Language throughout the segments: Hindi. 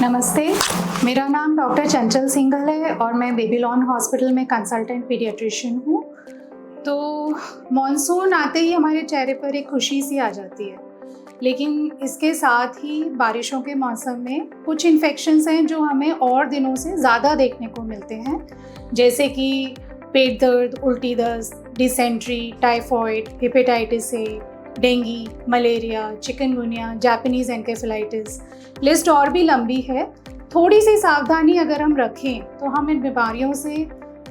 नमस्ते, मेरा नाम डॉक्टर चंचल सिंघल है और मैं बेबीलोन हॉस्पिटल में कंसल्टेंट पीडियाट्रिशियन हूँ। तो मॉनसून आते ही हमारे चेहरे पर एक खुशी सी आ जाती है, लेकिन इसके साथ ही बारिशों के मौसम में कुछ इन्फेक्शंस हैं जो हमें और दिनों से ज़्यादा देखने को मिलते हैं, जैसे कि पेट दर्द, उल्टी दस्त, dysentery, typhoid, hepatitis A, dengue, malaria, chikungunya, Japanese encephalitis. List और भी लंबी है। थोड़ी सी सावधानी अगर हम रखें तो हम इन बीमारियों से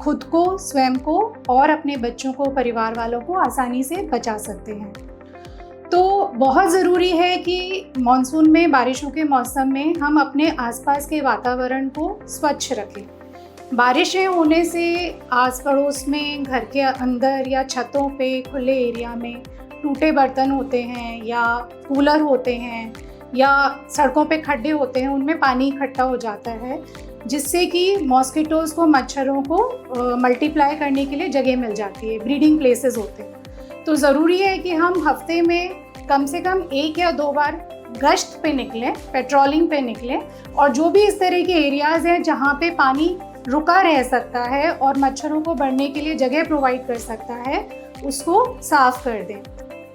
खुद को, स्वयं को और अपने बच्चों को, परिवार वालों को आसानी से बचा सकते हैं। तो बहुत ज़रूरी है कि मॉनसून में, बारिशों के मौसम में हम अपने आसपास के वातावरण को स्वच्छ रखें। बारिशें होने से आस पड़ोस में, घर के अंदर या छतों पे, खुले एरिया में टूटे बर्तन होते हैं या कूलर होते हैं या सड़कों पे खड्डे होते हैं, उनमें पानी इकट्ठा हो जाता है, जिससे कि मॉस्किटोज़ को, मच्छरों को मल्टीप्लाई करने के लिए जगह मिल जाती है, ब्रीडिंग प्लेसेस होते हैं। तो ज़रूरी है कि हम हफ्ते में कम से कम 1 या 2 बार गश्त पे निकलें, पेट्रोलिंग पे निकलें, और जो भी इस तरह के एरियाज़ हैं जहाँ पे पानी रुका रह सकता है और मच्छरों को बढ़ने के लिए जगह प्रोवाइड कर सकता है, उसको साफ़ कर दें।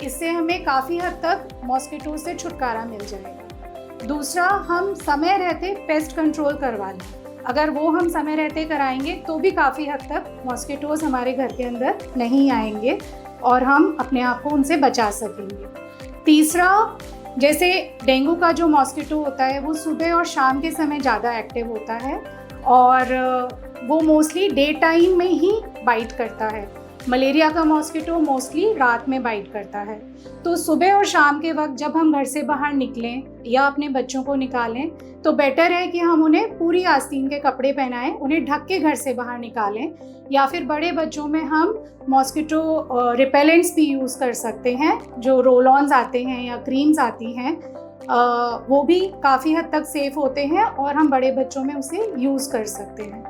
इससे हमें काफ़ी हद तक मॉस्किटो से छुटकारा मिल जाएगा। दूसरा, हम समय रहते पेस्ट कंट्रोल करवा लें। अगर वो हम समय रहते कराएंगे तो भी काफ़ी हद तक मॉस्किटोज़ हमारे घर के अंदर नहीं आएंगे और हम अपने आप को उनसे बचा सकेंगे। तीसरा, जैसे डेंगू का जो मॉस्किटो होता है वो सुबह और शाम के समय ज़्यादा एक्टिव होता है और वो मोस्टली डे टाइम में ही बाइट करता है। मलेरिया का मॉस्किटो मोस्टली रात में बाइट करता है। तो सुबह और शाम के वक्त जब हम घर से बाहर निकलें या अपने बच्चों को निकालें तो बेटर है कि हम उन्हें पूरी आस्तीन के कपड़े पहनाएं, उन्हें ढक के घर से बाहर निकालें, या फिर बड़े बच्चों में हम मॉस्किटो रिपेलेंट्स भी यूज़ कर सकते हैं, जो रोल ऑन्स आते हैं या क्रीम्स आती हैं, वो भी काफ़ी हद तक सेफ़ होते हैं और हम बड़े बच्चों में उसे यूज़ कर सकते हैं।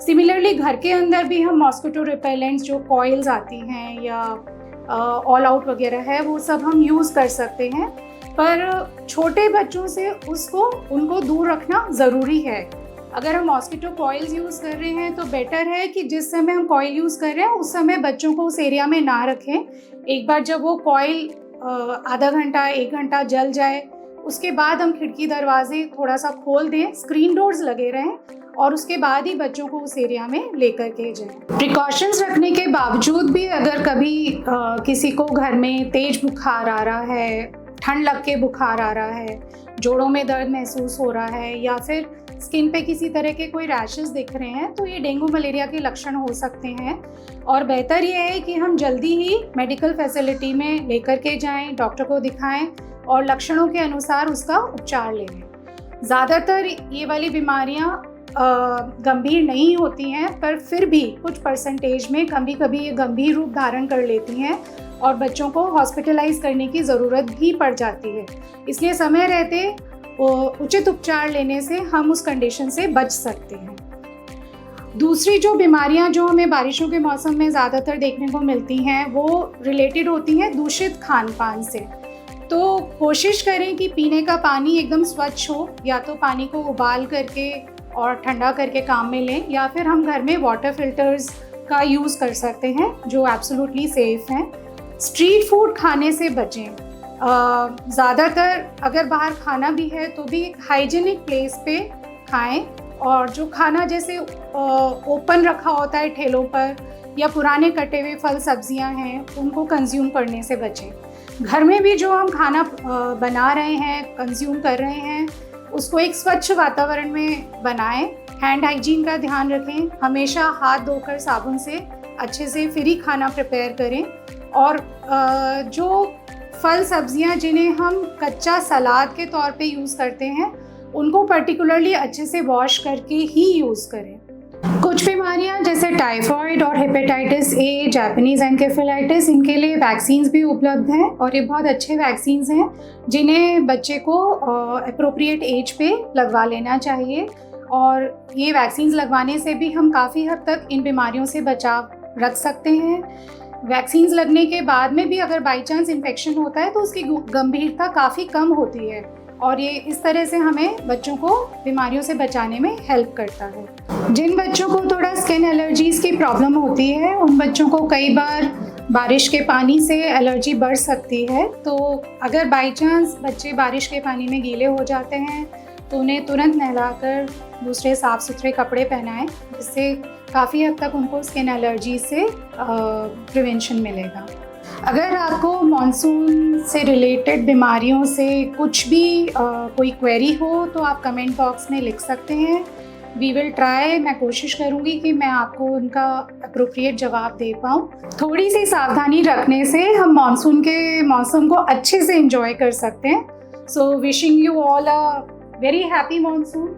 सिमिलरली घर के अंदर भी हम मॉस्किटो रिपेलेंट्स, जो कॉइल्स आती हैं या ऑल आउट वगैरह है, वो सब हम यूज़ कर सकते हैं, पर छोटे बच्चों से उनको दूर रखना ज़रूरी है। अगर हम मॉस्किटो कॉइल्स यूज़ कर रहे हैं तो बेटर है कि जिस समय हम कॉइल यूज़ कर रहे हैं उस समय बच्चों को उस एरिया में ना रखें। एक बार जब वो कॉइल आधा घंटा, 1 घंटा जल जाए, उसके बाद हम खिड़की दरवाजे थोड़ा सा खोल दें, स्क्रीन डोर्स लगे रहें और उसके बाद ही बच्चों को उस एरिया में लेकर के जाएं। प्रिकॉशंस रखने के बावजूद भी अगर कभी किसी को घर में तेज बुखार आ रहा है, ठंड लग के बुखार आ रहा है, जोड़ों में दर्द महसूस हो रहा है या फिर स्किन पे किसी तरह के कोई रैशेस दिख रहे हैं, तो ये डेंगू मलेरिया के लक्षण हो सकते हैं और बेहतर ये है कि हम जल्दी ही मेडिकल फैसिलिटी में लेकर के जाएं, डॉक्टर को दिखाएं और लक्षणों के अनुसार उसका उपचार लें। ज़्यादातर ये वाली बीमारियां गंभीर नहीं होती हैं, पर फिर भी कुछ परसेंटेज में कभी कभी ये गंभीर रूप धारण कर लेती हैं और बच्चों को हॉस्पिटलाइज करने की ज़रूरत भी पड़ जाती है। इसलिए समय रहते उचित उपचार लेने से हम उस कंडीशन से बच सकते हैं। दूसरी जो बीमारियां जो हमें बारिशों के मौसम में ज़्यादातर देखने को मिलती हैं, वो रिलेटेड होती हैं दूषित खान पान से। तो कोशिश करें कि पीने का पानी एकदम स्वच्छ हो, या तो पानी को उबाल करके और ठंडा करके काम में लें, या फिर हम घर में वाटर फिल्टर्स का यूज़ कर सकते हैं जो एब्सोल्युटली सेफ़ हैं। स्ट्रीट फूड खाने से बचें। ज़्यादातर अगर बाहर खाना भी है तो भी एक हाइजीनिक प्लेस पे खाएं, और जो खाना जैसे ओपन रखा होता है ठेलों पर या पुराने कटे हुए फल सब्जियां हैं, उनको कंज्यूम करने से बचें। घर में भी जो हम खाना बना रहे हैं, कंज्यूम कर रहे हैं, उसको एक स्वच्छ वातावरण में बनाएं। हैंड हाइजीन का ध्यान रखें, हमेशा हाथ धोकर साबुन से अच्छे से फिर ही खाना प्रिपेयर करें, और जो फल सब्जियां जिन्हें हम कच्चा सलाद के तौर पे यूज़ करते हैं, उनको पर्टिकुलरली अच्छे से वॉश करके ही यूज़ करें। कुछ बीमारियां जैसे टाइफॉइड और हेपेटाइटिस ए, जापानीज़ एनकेफेलाइटिस, इनके लिए वैक्सीन्स भी उपलब्ध हैं और ये बहुत अच्छे वैक्सीन्स हैं जिन्हें बच्चे को एप्रोप्रिएट एज पे लगवा लेना चाहिए, और ये वैक्सीन्स लगवाने से भी हम काफ़ी हद तक इन बीमारियों से बचाव रख सकते हैं। वैक्सीन्स लगने के बाद में भी अगर बाई चांस इन्फेक्शन होता है तो उसकी गंभीरता काफ़ी कम होती है और ये इस तरह से हमें बच्चों को बीमारियों से बचाने में हेल्प करता है। जिन बच्चों को थोड़ा स्किन एलर्जीज़ की प्रॉब्लम होती है उन बच्चों को कई बार बारिश के पानी से एलर्जी बढ़ सकती है। तो अगर बाई चांस बच्चे बारिश के पानी में गीले हो जाते हैं तो उन्हें तुरंत नहलाकर दूसरे साफ़ सुथरे कपड़े पहनाएं, जिससे काफ़ी हद तक उनको स्किन एलर्जी से प्रिवेंशन मिलेगा। अगर आपको मॉनसून से रिलेटेड बीमारियों से कुछ भी कोई क्वेरी हो तो आप कमेंट बॉक्स में लिख सकते हैं। वी विल ट्राई, मैं कोशिश करूँगी कि मैं आपको उनका अप्रोप्रिएट जवाब दे पाऊँ। थोड़ी सी सावधानी रखने से हम मॉनसून के मौसम को अच्छे से एंजॉय कर सकते हैं। So wishing you all a very happy monsoon.